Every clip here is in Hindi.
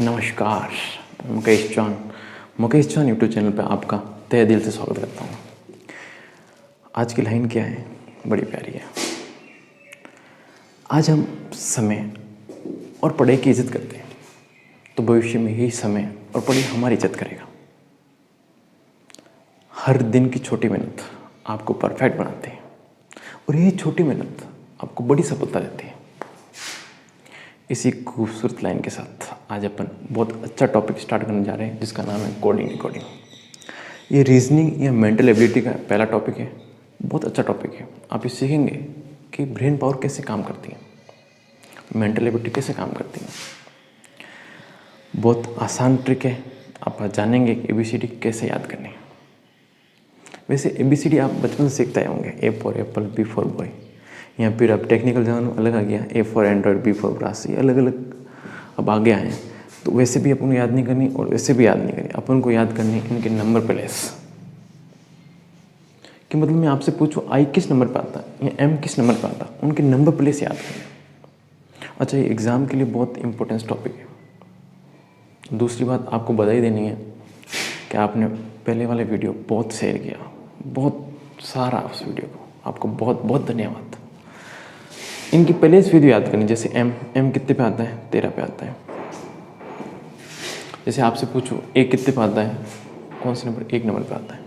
नमस्कार, मुकेश चौहान यूट्यूब चैनल पे आपका तहे दिल से स्वागत करता हूँ। आज की लाइन क्या है, बड़ी प्यारी है। आज हम समय और पढ़ाई की इज्जत करते हैं तो भविष्य में यही समय और पढ़ाई हमारी इज्जत करेगा। हर दिन की छोटी मेहनत आपको परफेक्ट बनाती है और यही छोटी मेहनत आपको बड़ी सफलता देती है। इसी खूबसूरत लाइन के साथ आज अपन बहुत अच्छा टॉपिक स्टार्ट करने जा रहे हैं जिसका नाम है कोडिंग। ये रीजनिंग या मेंटल एबिलिटी का पहला टॉपिक है। बहुत अच्छा टॉपिक है। आप ये सीखेंगे कि ब्रेन पावर कैसे काम करती है, मेंटल एबिलिटी कैसे काम करती है। बहुत आसान ट्रिक है। आप जानेंगे कि ABCD कैसे याद करनी है। वैसे ABCD आप बचपन से सीखते आए होंगे, A for apple, B for boy, या फिर अब टेक्निकल जमाना अलग आ गया, A for android, B for brass, ये अलग अलग अब आगे आए हैं। तो वैसे भी अपन को याद नहीं करनी और वैसे भी याद नहीं करनी। अपन को याद करनी इनके नंबर प्लेस। कि मतलब मैं आपसे पूछूं I किस नंबर पे आता है या M किस नंबर पे आता है, उनके नंबर प्लेस याद करनी। अच्छा, ये एग्ज़ाम के लिए बहुत इंपॉर्टेंट टॉपिक है। दूसरी बात आपको बधाई देनी है कि आपने पहले वाले वीडियो बहुत शेयर किया, बहुत सारा उस वीडियो को, आपको बहुत बहुत धन्यवाद। इनकी प्लेस वीडियो याद करनी। जैसे M कितने पे आता है, 13 पे आता है। जैसे आपसे पूछूं A कितने पे आता है, कौन से नंबर, 1 नंबर पे आता है।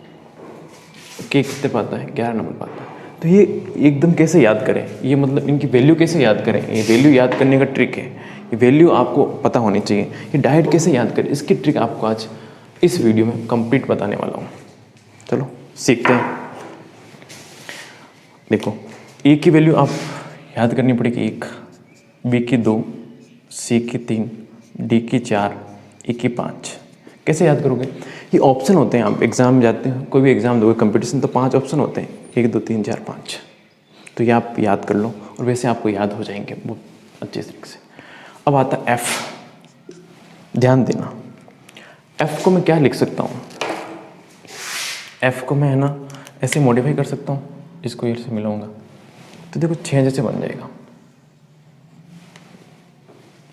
K कितने पे आता है, 11 नंबर पे आता है। तो ये एकदम कैसे याद करें, ये मतलब इनकी वैल्यू कैसे याद करें, ये वैल्यू याद करने का ट्रिक है। ये वैल्यू आपको पता होनी चाहिए। ये डायरेक्ट कैसे याद करें, इसकी ट्रिक आपको आज इस वीडियो में कंप्लीट बताने वाला हूँ। चलो सीखते हैं। देखो, A की वैल्यू आप याद करनी पड़ेगी 1, B की 2, C की 3, D की 4, E की 5। कैसे याद करोगे, ये ऑप्शन होते हैं। आप एग्ज़ाम में जाते हैं, कोई भी एग्ज़ाम दोगे कंपटीशन, तो 5 ऑप्शन होते हैं, 1 2 3 4 5। तो ये आप याद कर लो और वैसे आपको याद हो जाएंगे बहुत अच्छे तरीके से। अब आता है F। ध्यान देना, F को मैं क्या लिख सकता हूँ। F को मैं है ना ऐसे मॉडिफाई कर सकता हूँ, इसको ये से मिलाऊंगा तो देखो 6 जैसे बन जाएगा।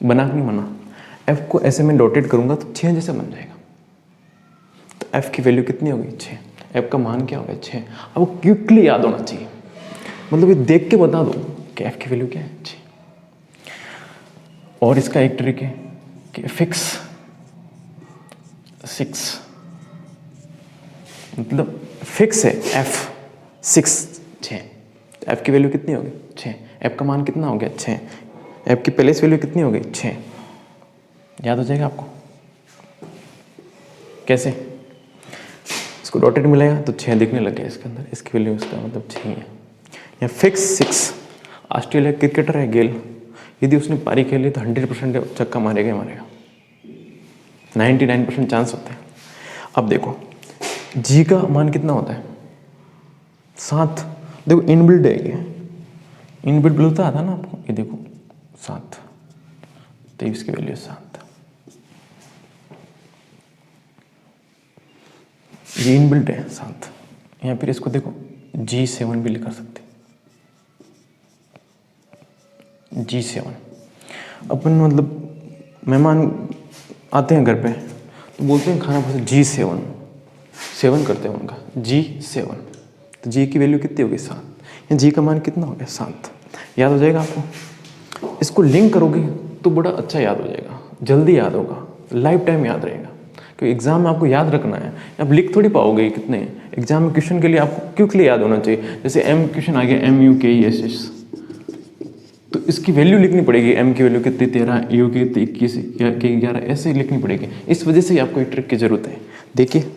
बना कि नहीं बना। F को ऐसे मैं डॉटेड करूंगा तो 6 जैसे बन जाएगा। तो F की वैल्यू कितनी होगी, 6। F का मान क्या होगा, 6। अब वो क्विकली याद होना चाहिए, मतलब ये देख के बता दो कि F की वैल्यू क्या है, 6। और इसका एक ट्रिक है कि फिक्स 6, मतलब फिक्स है F 6। F की वैल्यू कितनी होगी, 6। F का मान कितना हो गया, 6। F की प्लेस वैल्यू कितनी हो गई, 6। याद हो जाएगा आपको। कैसे, इसको डॉटेड मिलेगा तो 6 दिखने लग गया इसके अंदर, इसकी वैल्यू इसका मतलब 6 है। या फिक्स 6। ऑस्ट्रेलिया क्रिकेटर है गेल, यदि उसने पारी खेली तो 100% छक्का मारेगा ही मारेगा, 99% चांस होते हैं। अब देखो G का मान कितना होता है, 7। देखो इनबिल्ड है, ये इनबिल्ड बोलता आता ना आपको, ये देखो 7, तो इसकी वैल्यू 7। ये इनबिल्ट है 7। या फिर इसको देखो G7 भी लिख सकते, G7। अपन मतलब मेहमान आते हैं घर पे तो बोलते हैं खाना पसंद, G7 7 करते हैं उनका, G7। तो G की वैल्यू कितनी होगी, 7। या G का मान कितना हो गया, 7। याद हो जाएगा आपको। इसको लिंक करोगे तो बड़ा अच्छा याद हो जाएगा, जल्दी याद होगा, लाइफ टाइम याद रहेगा। क्योंकि एग्जाम में आपको याद रखना है, आप लिख थोड़ी पाओगे कितने। एग्जाम में क्वेश्चन के लिए आपको क्विकली याद होना चाहिए। जैसे M क्वेश्चन आ गया, MUKESS, तो इसकी वैल्यू लिखनी पड़ेगी। M की वैल्यू कितनी, 13, U की 21, K 11, ऐसे ही लिखनी पड़ेगी। इस वजह से आपको एक ट्रिक की जरूरत है। देखिए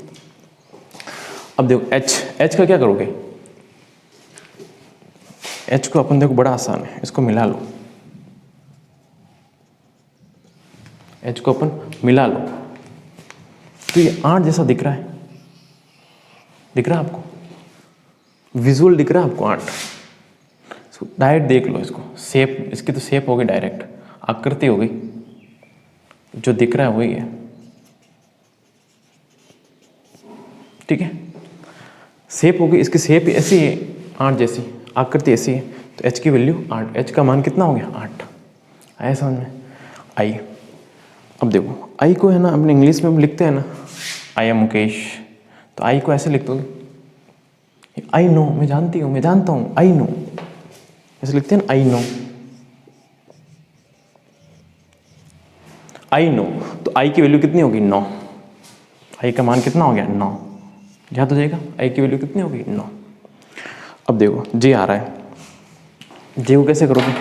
अब देखो H का क्या करोगे, H को अपन देखो बड़ा आसान है, इसको मिला लो। H को अपन मिला लो तो ये 8 जैसा दिख रहा है, दिख रहा है आपको, विजुअल दिख रहा है आपको 8। डायरेक्ट देख लो इसको, शेप इसकी तो शेप होगी, डायरेक्ट आकृति होगी, जो दिख रहा है वही है। ठीक है, शेप होगी, इसकी शेप ऐसी है 8 जैसी, आकृति ऐसी है। तो H की वैल्यू 8, H का मान कितना हो गया, 8। आया समझ में, आई। अब देखो आई को है ना अपने इंग्लिश में हम लिखते हैं ना, आई एम मुकेश, तो आई को ऐसे लिख दोगे, आई नो, मैं जानती हूँ, मैं जानता हूँ, आई नो, ऐसे लिखते हैं ना, आई नो, आई नो। तो आई की वैल्यू कितनी होगी? 9। आई का मान कितना हो गया? 9। याद हो जाएगा, आई की वैल्यू कितनी होगी? 9। अब देखो जे आ रहा है, जे को कैसे करोगे?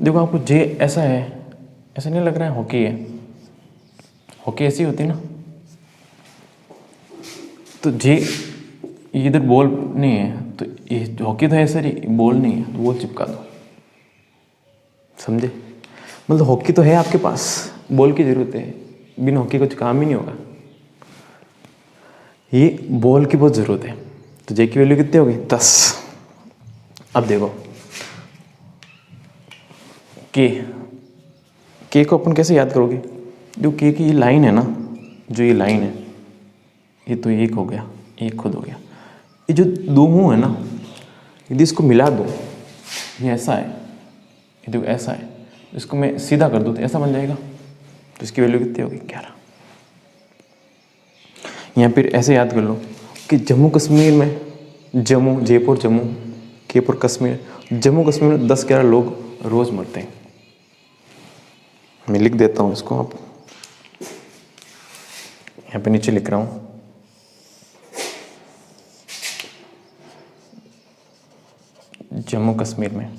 देखो आपको जे ऐसा है, ऐसा नहीं लग रहा है हॉकी है? हॉकी ऐसी होती ना, तो जे इधर बॉल नहीं है, तो ये हॉकी तो है सर, बॉल नहीं है, तो बॉल चिपका दो, समझे? मतलब हॉकी तो है आपके पास, बॉल की जरूरत है, बिना हॉकी कुछ काम ही नहीं होगा, ये बॉल की बहुत जरूरत है। तो जे की वैल्यू कितनी होगी? 10। अब देखो के को अपन कैसे याद करोगे? जो के की ये लाइन है ना, जो ये लाइन है, ये तो एक हो गया, एक खुद हो गया। ये जो दो मुंह है ना, यदि इसको मिला दो, ये ऐसा है, ये देखो ऐसा है, इसको मैं सीधा कर दूँ तो ऐसा बन जाएगा, तो इसकी वैल्यू कितनी होगी? 11। या फिर ऐसे याद कर लो कि जम्मू कश्मीर में, जम्मू, जयपुर, जम्मू, केपुर, कश्मीर, जम्मू कश्मीर में 10-11 लोग रोज मरते हैं। मैं लिख देता हूँ इसको, आप यहाँ पे नीचे लिख रहा हूँ, जम्मू कश्मीर में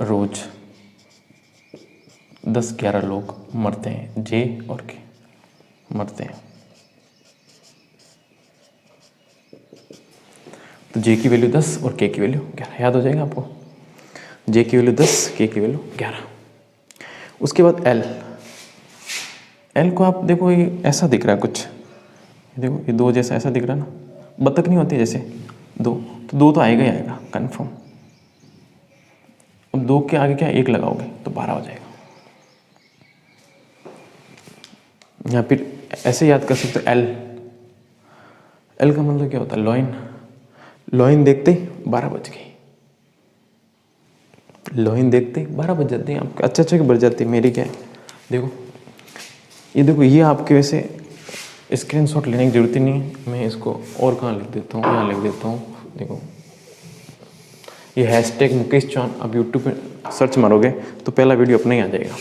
रोज 10-11 लोग मरते हैं, जे और के मरते हैं। तो जे की वैल्यू 10 और के की वैल्यू 11, याद हो जाएगा आपको, जे की वैल्यू 10, के की वैल्यू 11। उसके बाद एल, एल को आप देखो ये ऐसा दिख रहा है कुछ, देखो ये 2 जैसा ऐसा दिख रहा है ना, बतख नहीं होती जैसे 2, तो 2 तो आएगा ही आएगा कन्फर्म। अब 2 के आगे क्या 1 लगाओगे तो 12 हो जाएगा। या फिर ऐसे याद कर सकते हो एल, एल का मतलब क्या होता है? लॉइन, लॉइन देखते ही 12 बज गई, लॉइन देखते ही 12 बज जाते हैं आपके, अच्छा बज जाती है। मेरी क्या है, देखो ये देखो, ये आपके वैसे स्क्रीनशॉट लेने की जरूरत ही नहीं है, मैं इसको और कहाँ लिख देता हूँ, यहाँ लिख देता हूँ। देखो ये हैशटैग मुकेश चौहान, आप यूट्यूब पे सर्च मारोगे तो पहला वीडियो अपना ही आ जाएगा,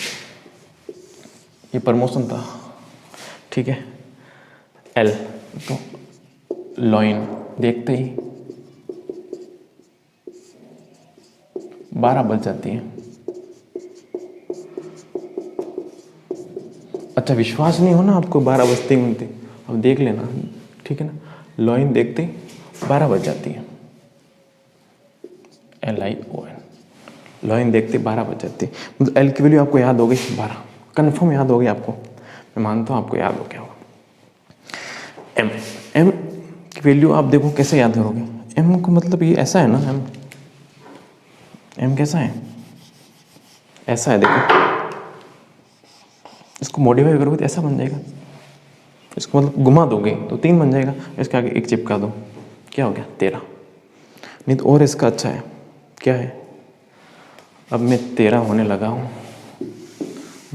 ये प्रमोशन था, ठीक है। एल तो लॉइन देखते ही 12 बज जाती है। अच्छा विश्वास नहीं हो ना आपको 12 बजते ही मिलते, अब देख लेना, ठीक है ना। लॉइन देखते ही 12 बज जाती है, LION, लॉइन देखते 12 बज जाती है। मतलब एल की वैल्यू आपको याद हो गई 12, कन्फर्म याद हो गई आपको, मैं मानता हूँ आपको याद हो गया होगा। एम, एम की वैल्यू आप देखो कैसे याद करोगे? एम को मतलब ये ऐसा है ना, एम कैसा है? ऐसा है, देखो इसको मॉडिफाई करोगे तो ऐसा बन जाएगा, इसको मतलब घुमा दोगे तो 3 बन जाएगा, इसके आगे 1 चिपका दो, क्या हो गया? 13। नहीं तो और इसका अच्छा है, क्या है? अब मैं 13 होने लगा हूँ,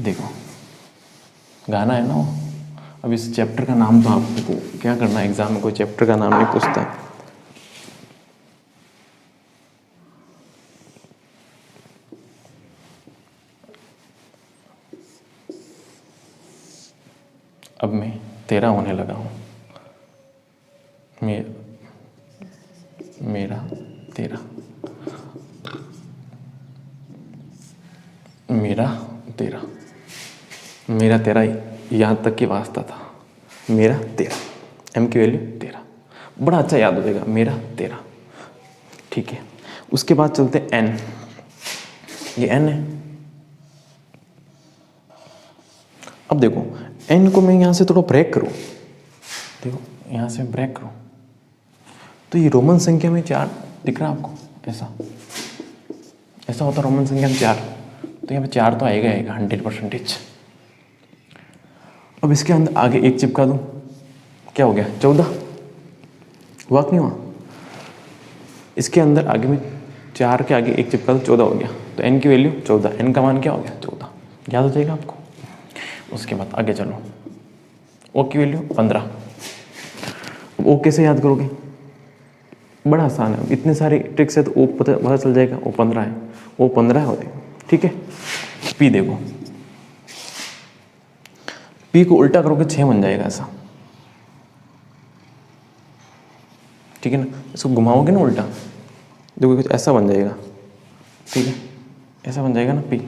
देखो गाना है ना वो। अब इस चैप्टर का नाम तो आपको क्या करना है, एग्जाम में कोई चैप्टर का नाम नहीं पूछता है। अब मैं 13 होने लगा हूँ, मेरा 13, मेरा 13 यहाँ तक की वास्ता था, मेरा 13, एम की वैल्यू 13, बड़ा अच्छा याद हो जाएगा, मेरा 13, ठीक है। उसके बाद चलते हैं एन, ये एन है। अब देखो एन को मैं यहाँ से थोड़ा ब्रेक करूँ, देखो यहाँ से ब्रेक करूँ तो ये रोमन संख्या में 4 दिख रहा है आपको, ऐसा होता रोमन संख्या में 4, तो यहाँ पे 4 तो आएगा 100%। अब इसके अंदर आगे 1 चिपका दूँ, क्या हो गया? 14, हुआ कि नहीं हुआ? इसके अंदर आगे में 4 के आगे 1 चिपका दो 14 हो गया, तो n की वैल्यू 14, n का मान क्या हो गया 14, याद हो जाएगा आपको। उसके बाद आगे चलो, o की वैल्यू 15। o कैसे याद करोगे, बड़ा आसान है, इतने सारे ट्रिक्स है तो o पता चल जाएगा, o 15 है, o 15 हो जाएगा, ठीक है। p देखो, p को उल्टा करोगे 6 बन जाएगा ऐसा, ठीक है ना। इसको घुमाओगे ना उल्टा, देखो कुछ ऐसा बन जाएगा, ठीक है, ऐसा बन जाएगा ना p।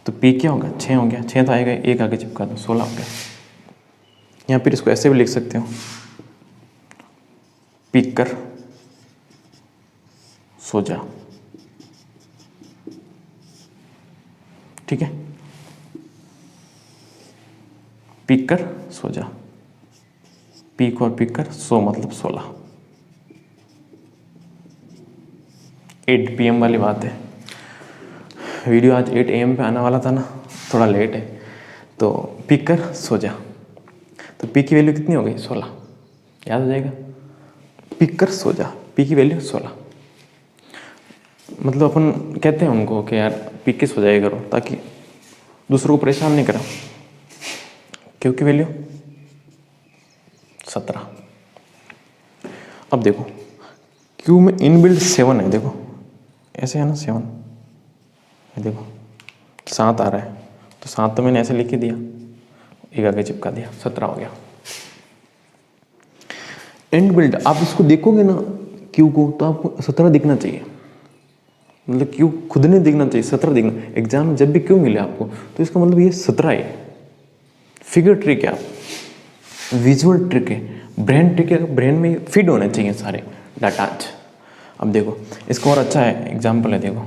तो p क्या होगा, 6 हो गया, 6 तो आएगा, 1 आगे चिपका दो 16 हो गया। यहाँ फिर इसको ऐसे भी लिख सकते हो, पीक कर सो जा, ठीक है, पीक कर सो जा, पीक और पीक कर सो मतलब 16। 8 PM वाली बात है, वीडियो आज 8 AM पे आने वाला था ना, थोड़ा लेट है, तो पिक कर सो जा। तो पी की वैल्यू कितनी हो गई 16, याद हो जाएगा, पिक कर सो जा, पी की वैल्यू 16। मतलब अपन कहते हैं उनको कि यार पिक के सो जाया करो, ताकि दूसरों को परेशान नहीं करा। क्यू की वैल्यू 17। अब देखो क्यू में इनबिल्ट 7 है, देखो ऐसे है ना 7, ये देखो 7 आ रहा है, तो 7 तो मैंने ऐसे लिख ही दिया, 1 आगे चिपका दिया, 17 हो गया। इनबिल्ट आप इसको देखोगे ना क्यू को, तो आपको 17 दिखना चाहिए, मतलब क्यू खुद नहीं दिखना चाहिए, 17 दिखना। एग्जाम में जब भी क्यू मिले आपको, तो इसका मतलब ये 17 है। फिगर ट्रिक है, आप विजुअल ट्रिक है, ब्रेन ट्रिक है, ब्रेन में फिट होने चाहिए सारे डाटाज। अब देखो इसको और अच्छा है एग्जाम्पल है, देखो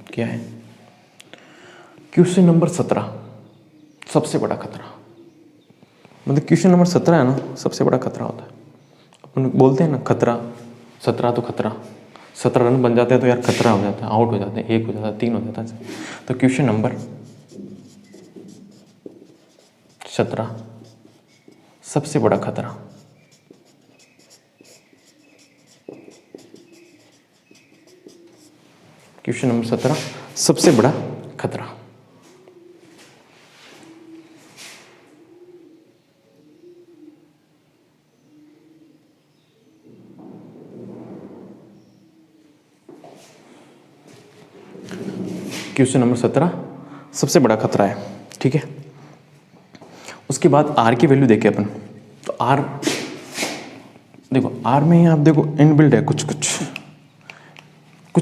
क्या है, क्वेश्चन नंबर 17 सबसे बड़ा खतरा। मतलब क्वेश्चन नंबर 17 है ना, सबसे बड़ा खतरा होता है। अपन बोलते हैं ना खतरा, 17 तो खतरा, 17 रन बन जाते हैं तो यार खतरा हो जाता है, आउट हो जाते हैं, 1 हो जाता है, 3 हो जाता है। तो क्वेश्चन नंबर 17 सबसे बड़ा खतरा। क्वेश्चन नंबर 17 सबसे बड़ा खतरा। क्वेश्चन नंबर 17 सबसे बड़ा खतरा है, ठीक है। उसके बाद आर की वैल्यू देखें अपन, तो आर देखो, आर में आप देखो इनबिल्ट है,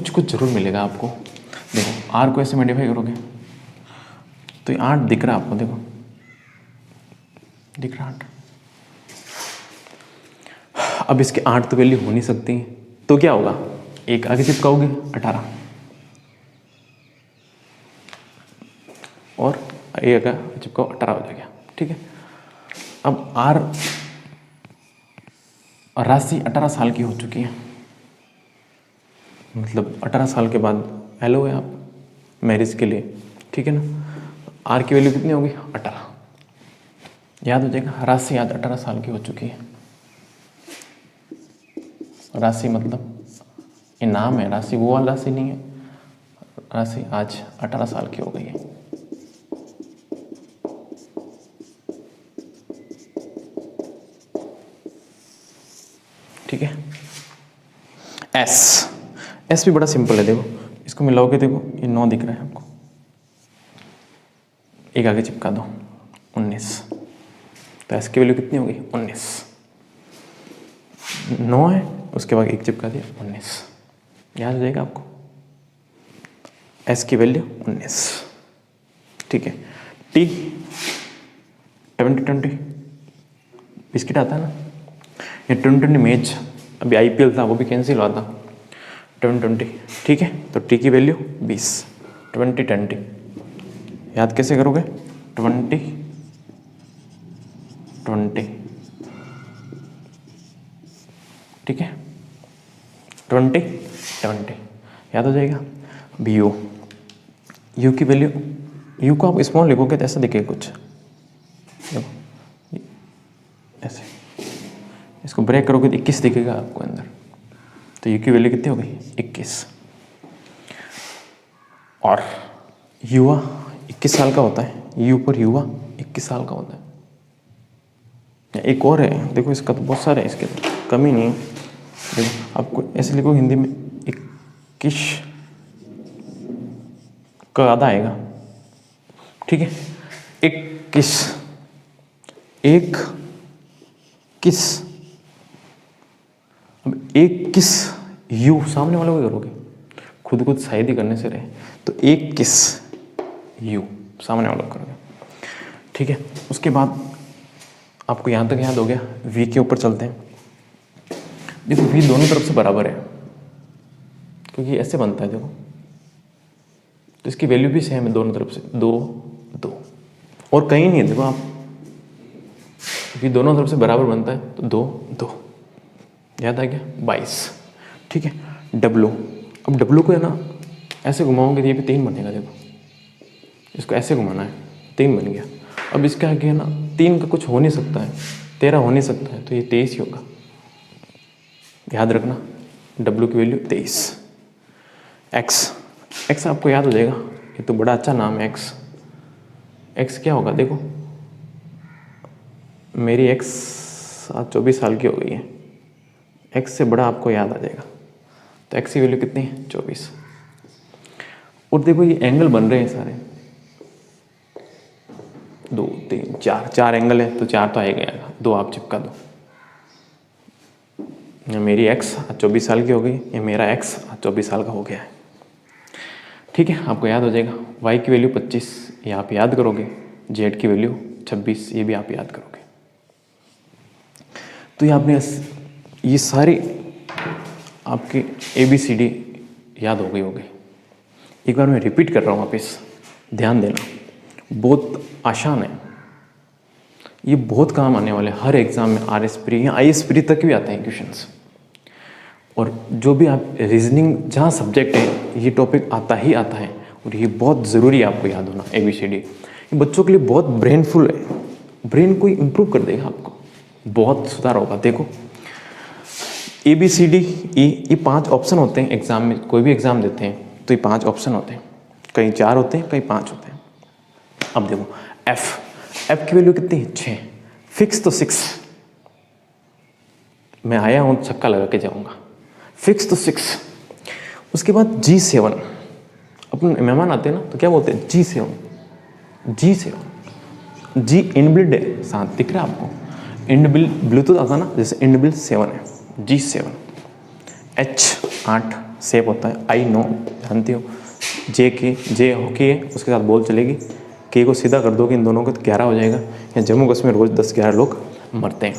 कुछ जरूर मिलेगा आपको। देखो आर को ऐसे मॉडिफाई करोगे तो ये 8 दिख रहा है आपको, देखो दिख रहा 8। अब इसके 8 तो वैल्यू हो नहीं सकती, तो क्या होगा, 1 आगे चिपकाओगे 18 और 1 आगे चिपकाओ 18 हो जाएगा, ठीक है। अब आर राशि 18 साल की हो चुकी है, मतलब 18 साल के बाद हेलो है आप मैरिज के लिए, ठीक है ना। आर की वैल्यू कितनी होगी 18, याद हो जाएगा। राशि आज 18 साल की हो चुकी है, राशि मतलब इनाम है, राशि वो वाला राशि नहीं है, राशि आज 18 साल की हो गई है। ठीक है। एस भी बड़ा सिंपल है, देखो इसको मिलाओगे, देखो ये 9 दिख रहा है आपको, 1 आगे चिपका दो 19, तो एस की वैल्यू कितनी होगी 19। 9 है, उसके बाद 1 चिपका दिया 19, याद हो जाएगा आपको, एस की वैल्यू 19, ठीक है। टी 2020 बिस्किट आता है ना, ये 2020 मैच अभी IPL था, वो भी कैंसिल हुआ था 2020, ठीक है। तो टी की वैल्यू 20, 2020 याद कैसे करोगे, 20 ठीक है, 20 याद हो जाएगा। बी यू की वैल्यू, यू को आप स्मॉल लिखोगे तो ऐसा दिखेगा कुछ, देखो ऐसे, इसको ब्रेक करोगे तो 21 दिखेगा आपको अंदर, तो यू की वैल्यू कितनी हो गई 21। और युवा 21 साल का होता है, यू पर युवा 21 साल का होता है। एक और है, देखो इसका तो बहुत सारे हैं, इसके तो कमी नहीं है। देखो आपको ऐसे लिखो हिंदी में 21 का आधा आएगा, ठीक है। 21 एक किस, अब एक किस यू सामने वाले को करोगे, खुद शायद करने से रहे, तो एक किस यू सामने वाला करोगे, ठीक है। उसके बाद आपको यहाँ तक याद हो गया। वी के ऊपर चलते हैं। देखो वी दोनों तरफ से बराबर है, क्योंकि ऐसे बनता है देखो, तो इसकी वैल्यू भी सेम है दोनों तरफ से, 2 2 और कहीं नहीं है। देखो आप, वी दोनों तरफ से बराबर बनता है तो 2 2, याद आ गया 22, ठीक है। डब्लू, अब डब्लू को है ना ऐसे घुमाओगे तो ये भी 3 बनेगा। देखो इसको ऐसे घुमाना है, 3 बन गया। अब इसके आगे है ना 3 का कुछ हो नहीं सकता है, 13 हो नहीं सकता है, तो ये 23 ही होगा। याद रखना डब्लू की वैल्यू 23। एक्स आपको याद हो जाएगा, ये तो बड़ा अच्छा नाम है एक्स क्या होगा। देखो मेरी एक्स आज 24 साल की हो गई है, एक्स से बड़ा आपको याद आ जाएगा, तो एक्स की वैल्यू कितनी है 24। और देखो ये एंगल बन रहे हैं सारे, 2 3 4 एंगल है, तो 4 तो आएगा, 2 आप चिपका दो। मेरी एक्स आज 24 साल की हो गई, ये मेरा एक्स आज 24 साल का हो गया है, ठीक है। आपको याद हो जाएगा। वाई की वैल्यू 25, ये आप याद करोगे। जेड की वैल्यू 26, ये भी आप याद करोगे। तो ये आपने ये सारी आपकी ABCD याद हो गई होगी। एक बार मैं रिपीट कर रहा हूँ, वापस ध्यान देना, बहुत आसान है, ये बहुत काम आने वाले हर एग्जाम में। RS प्री या IS प्री तक भी आते हैं क्वेश्चंस, और जो भी आप रीजनिंग जहाँ सब्जेक्ट है ये टॉपिक आता ही आता है, और ये बहुत ज़रूरी है आपको याद होना। ABCD ये बच्चों के लिए बहुत ब्रेनफुल है, ब्रेन को इम्प्रूव कर देगा, आपको बहुत सुधार होगा। देखो ABCD ये 5 ऑप्शन होते हैं एग्जाम में, कोई भी एग्जाम देते हैं तो ये 5 ऑप्शन होते हैं, कहीं 4 होते हैं, कहीं 5 होते हैं। अब देखो एफ की वैल्यू कितनी है 6, फिक्स तो 6, मैं आया हूँ छक्का लगा के जाऊँगा, फिक्स तो 6। उसके बाद G7, अपन मेहमान आते हैं ना तो क्या बोलते हैं G7 जी इनबिल्ड है, साथ दिख रहा है आपको, इनबिल्ड ब्लूटूथ आता ना, जैसे इनबिल्ड 7 है G7। H8 सेप होता है, I नो जानती हो। जे हॉकी है, उसके साथ बॉल चलेगी, के को सीधा कर दोगे इन दोनों को तो 11 हो जाएगा। या जम्मू कश्मीर रोज 10-11 लोग मरते हैं।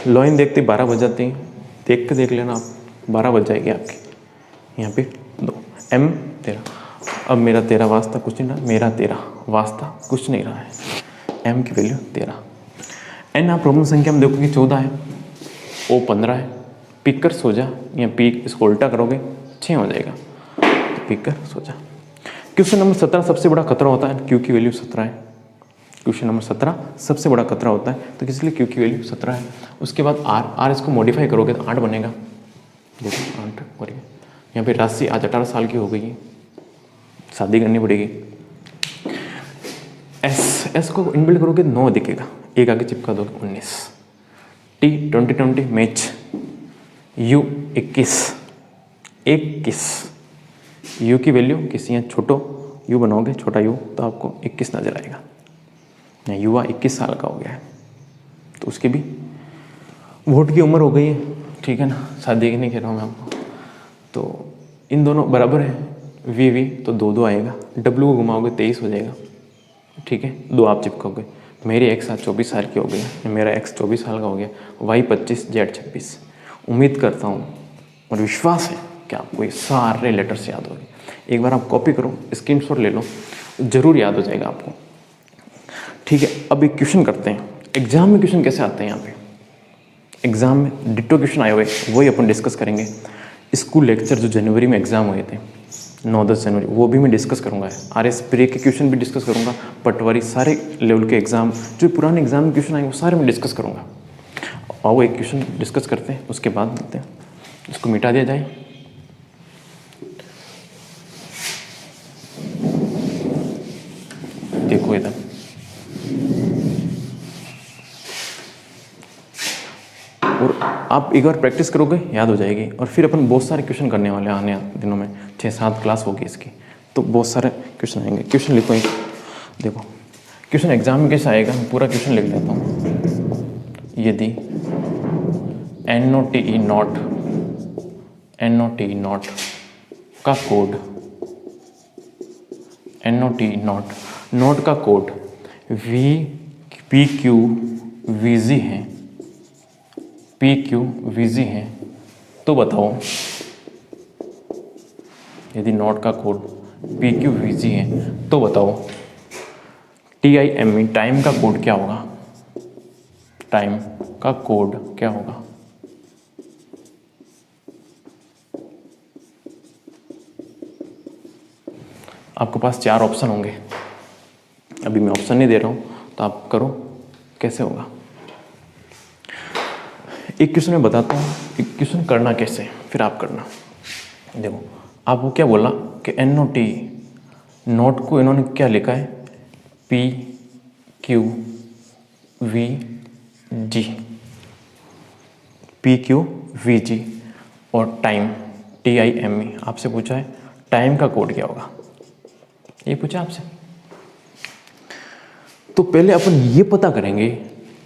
लॉइन देखते 12 बज जाती हैं, देख के देख लेना आप, 12 बज जाएगी आपकी। यहाँ पे 2 M 13, अब मेरा 13 वास्ता कुछ नहीं रहा, मेरा 13 वास्ता कुछ नहीं रहा है, M की वैल्यू 13। N आप रोमन संख्या में देखोगे 14 है, O 15 है, पिक कर सो जा, या पिक इसको उल्टा करोगे 6 हो जाएगा, तो पिक कर सो जा। क्वेश्चन नंबर 17 सबसे बड़ा खतरा होता है, Q की वैल्यू 17 है। क्वेश्चन नंबर 17 सबसे बड़ा खतरा होता है, तो इसलिए Q की वैल्यू 17 है। उसके बाद R इसको मॉडिफाई करोगे तो 8 बनेगा, देखो 8 हो रही है। यहाँ पे राशि आज 18 साल की हो गई है, शादी करनी पड़ेगी। S को इनबिल्ड करोगे 9 दिखेगा, एक आगे चिपका दोगे 19। T 2020 मैच, U 21 U की वैल्यू किसी यहाँ छोटो U बनाओगे, छोटा U, तो आपको 21 नजर आएगा। युवा 21 साल का हो गया है, तो उसकी भी वोट की उम्र हो गई है, ठीक है ना, शादी की नहीं कह रहा हूँ मैं आपको। तो इन दोनों बराबर है, V तो 2 आएगा, W को घुमाओगे 23 हो जाएगा, ठीक है, 2 आप चिपकोगे। मेरी X आज 24 साल की हो गई, मेरा X 24 साल का हो गया, Y 25, Z 26। उम्मीद करता हूँ और विश्वास है कि आपको ये सारे लेटर्स याद होंगे। एक बार आप कॉपी करो, स्क्रीनशॉट ले लो, जरूर याद हो जाएगा आपको, ठीक है। अब एक क्वेश्चन करते हैं, एग्जाम में क्वेश्चन कैसे आते हैं। यहाँ पे एग्जाम में डिट्टो क्वेश्चन आए हुए, वही अपन डिस्कस करेंगे। स्कूल लेक्चर जो जनवरी में एग्जाम हुए थे 9-10 जनवरी, वो भी मैं डिस्कस करूँगा। RS प्री के क्वेश्चन भी डिस्कस करूँगा, पटवारी सारे लेवल के एग्जाम जो पुराने एग्जाम में क्वेश्चन आए वो सारे मैं डिस्कस करूँगा। आओ एक क्वेश्चन डिस्कस करते हैं, उसके बाद मिलते हैं। इसको मिटा दिया जाए, आप एक बार प्रैक्टिस करोगे याद हो जाएगी। और फिर अपन बहुत सारे क्वेश्चन करने वाले हैं आने दिनों में, 6-7 क्लास होगी इसकी, तो बहुत सारे क्वेश्चन आएंगे। क्वेश्चन लिखो एक, देखो क्वेश्चन एग्जाम में कैसा आएगा, पूरा क्वेश्चन लिख लेता हूँ। यदि NOTE नॉट का कोड, NOTE नॉट का कोड PQVG है, PQVG है, तो बताओ यदि नॉट का कोड PQVG है तो बताओ TIME टाइम का कोड क्या होगा, टाइम का कोड क्या होगा। आपके पास 4 ऑप्शन होंगे, अभी मैं ऑप्शन नहीं दे रहा हूँ तो आप करो कैसे होगा। एक क्वेश्चन मैं बताता हूँ, एक क्वेश्चन करना कैसे, फिर आप करना। देखो आपको क्या बोला कि NOTE नोट को इन्होंने क्या लिखा है, PQVG और टाइम TIME आपसे पूछा है, टाइम का कोड क्या होगा, ये पूछा आपसे। तो पहले अपन ये पता करेंगे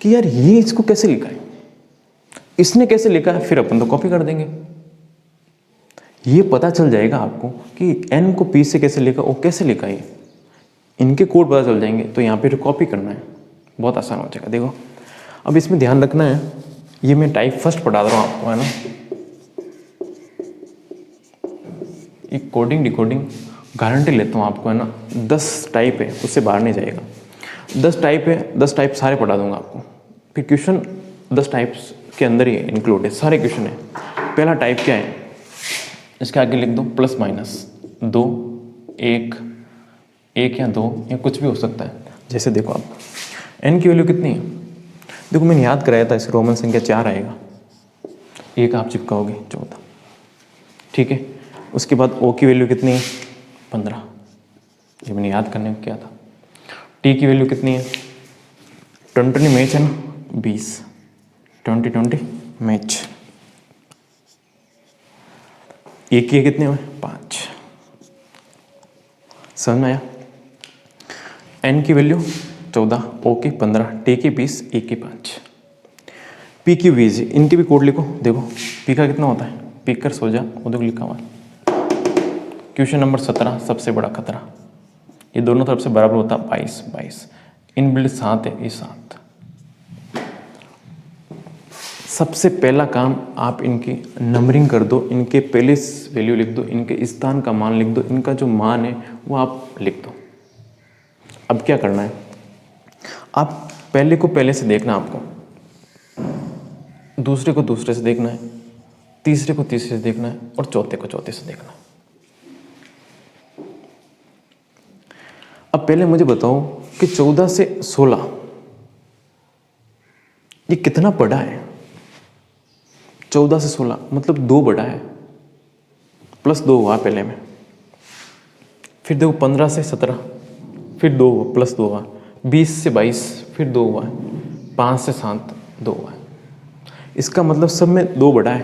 कि यार ये इसको कैसे लिखा है, इसने कैसे लिखा है, फिर अपन तो कॉपी कर देंगे। ये पता चल जाएगा आपको कि N को P से कैसे लिखा, वो कैसे लिखा है, इनके कोड पता चल जाएंगे। तो यहाँ पे कॉपी करना है, बहुत आसान हो जाएगा। देखो अब इसमें ध्यान रखना है, ये मैं टाइप फर्स्ट पढ़ा रहा हूँ आपको, है ना। ये कोडिंग डिकोडिंग गारंटी लेता हूँ आपको, है ना। 10 टाइप है, उससे बाहर नहीं जाएगा। 10 टाइप है, 10 टाइप सारे पढ़ा दूंगा आपको। फिर क्वेश्चन 10 टाइप्स के अंदर ही इंक्लूड है, सारे क्वेश्चन है। पहला टाइप क्या है, इसके आगे लिख दो प्लस माइनस 2, 1 या 2 या कुछ भी हो सकता है। जैसे देखो आप n की वैल्यू कितनी है, देखो मैंने याद कराया था, इसे रोमन संख्या 4 आएगा, 1 आप चिपकाओगे 14, ठीक है। उसके बाद o की वैल्यू कितनी है 15, ये मैंने याद करने को किया था। t की वैल्यू कितनी है 20 मैच है ना, 20 20 मैच। एक की कितने हुए 5, समझ में आया। n की वैल्यू 14, o की 15, t की 20, e की 5। p की 20, इनके भी कोड लिखो। देखो p का कितना होता है, p कर सो जा, वो देखो लिखा हुआ है। क्वेश्चन नंबर 17 सबसे बड़ा खतरा, ये दोनों तरफ से बराबर होता है 22, इनबिल्ट 7 है, ये 7। सबसे पहला काम आप इनकी नंबरिंग कर दो, इनके पहले वैल्यू लिख दो, इनके स्थान का मान लिख दो, इनका जो मान है वो आप लिख दो। अब क्या करना है, आप पहले को पहले से देखना, आपको दूसरे को दूसरे से देखना है, तीसरे को तीसरे से देखना है, और चौथे को चौथे से देखना है। अब पहले मुझे बताओ कि 14 से 16 ये कितना बड़ा है। 14 से 16 मतलब 2 बड़ा है, प्लस 2 हुआ पहले में। फिर देखो 15 से 17 फिर 2 हुआ, प्लस 2 हुआ। 20 से 22 फिर 2 हुआ, 5 से 7 2 हुआ। इसका मतलब सब में 2 बड़ा है,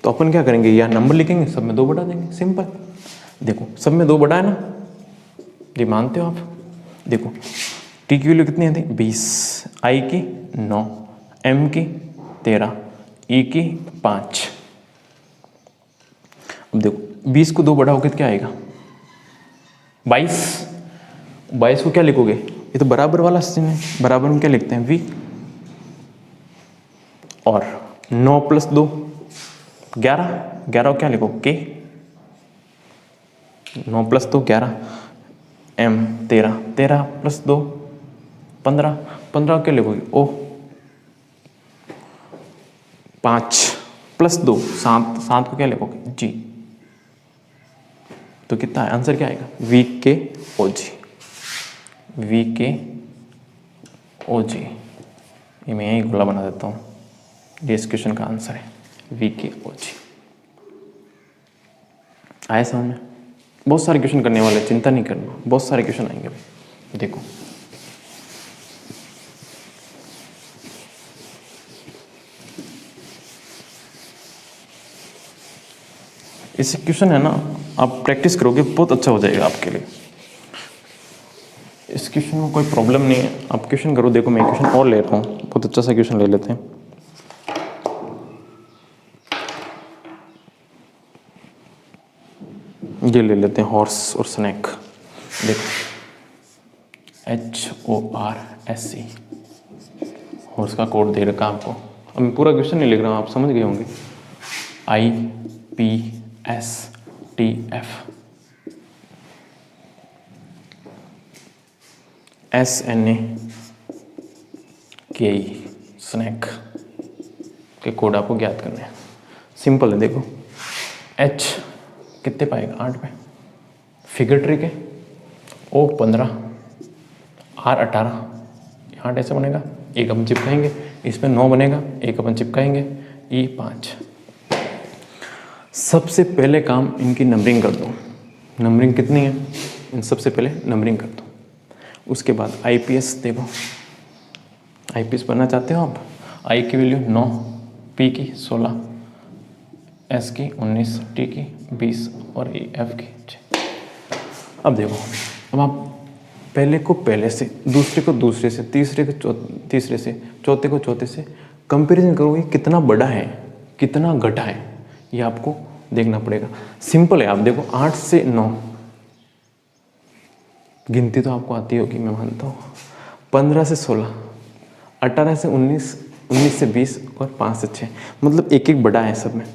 तो अपन क्या करेंगे, या नंबर लिखेंगे, सब में 2 बढ़ा देंगे, सिंपल। देखो सब में 2 बड़ा है ना, ये मानते हो आप। देखो टी की वैल्यू कितनी आती है 20, आई की 9, एम की 13, ई की 5। अब देखो 20 को 2 बढ़ाओ कितना क्या आएगा 22 को क्या लिखोगे, ये तो बराबर वाला सिस्टम है, बराबर में क्या लिखते हैं v, और 9 प्लस 2 11 को क्या लिखो k, 9 प्लस 2 11, m 13 प्लस 2 15 को क्या लिखोगे o, 5 प्लस 2 7 को क्या लिखोगे g। तो कितना है आंसर, क्या आएगा वी के ओ जी। ये मैं यही गोला बना देता हूँ, ये इस क्वेश्चन का आंसर है वी के ओ जी। आए समझ में। बहुत सारे क्वेश्चन करने वाले, चिंता नहीं करना, बहुत सारे क्वेश्चन आएंगे भाई। देखो इसे क्वेश्चन है ना, आप प्रैक्टिस करोगे बहुत अच्छा हो जाएगा आपके लिए। इस क्वेश्चन में कोई प्रॉब्लम नहीं है, आप क्वेश्चन करो। देखो मैं क्वेश्चन और ले रहा हूँ, बहुत अच्छा सा क्वेश्चन ले लेते हैं। ये ले लेते हैं हॉर्स और स्नैक। देखो HORSE, हॉर्स का कोड दे रखा आपको। अब मैं पूरा क्वेश्चन नहीं लिख रहा हूँ, आप समझ गए होंगे। IPSTF, SNAKE, स्नैक के कोड आपको ज्ञात करने हैं। सिंपल है, देखो H कितने पाएगा, 8 पे, फिगर ट्रिक है। O 15, R 18, 8 ऐसे बनेगा, एक अपन चिपकाएंगे, इसमें 9 बनेगा, एक अपन चिपकाएंगे, E 5। सबसे पहले काम इनकी नंबरिंग कर दो। नंबरिंग कितनी है, इन सबसे पहले नंबरिंग कर दो। उसके बाद IPS देखो, IPS बनना चाहते हो आप। I की वैल्यू 9, P की 16, S की 19, T की 20 और F की 6। अब देखो, अब आप पहले को पहले से, दूसरे को दूसरे से, तीसरे को तीसरे से, चौथे को चौथे से कंपैरिजन करोगे, कितना बड़ा है कितना घटा है, ये आपको देखना पड़ेगा। सिंपल है, आप देखो 8 से 9 गिनती तो आपको आती होगी, मैं मानता हूँ। 15 से 16, 18 से 19, 19 से 20 और 5 से 6, मतलब एक एक बड़ा है सब में।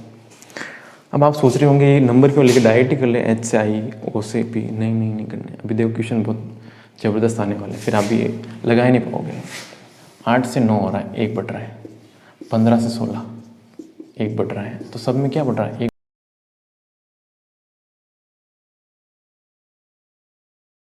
अब आप सोच रहे होंगे ये नंबर क्यों लेके डायरेक्ट ही कर ले, HIO से P। नहीं करने, अभी देखो क्वेश्चन बहुत ज़बरदस्त आने वाले, फिर आप ये लगा ही नहीं पाओगे। 8 से 9 हो रहा है, 1 बट रहा है। 15 से 16 1 बट रहा है, तो सब में क्या बट रहा है, 1।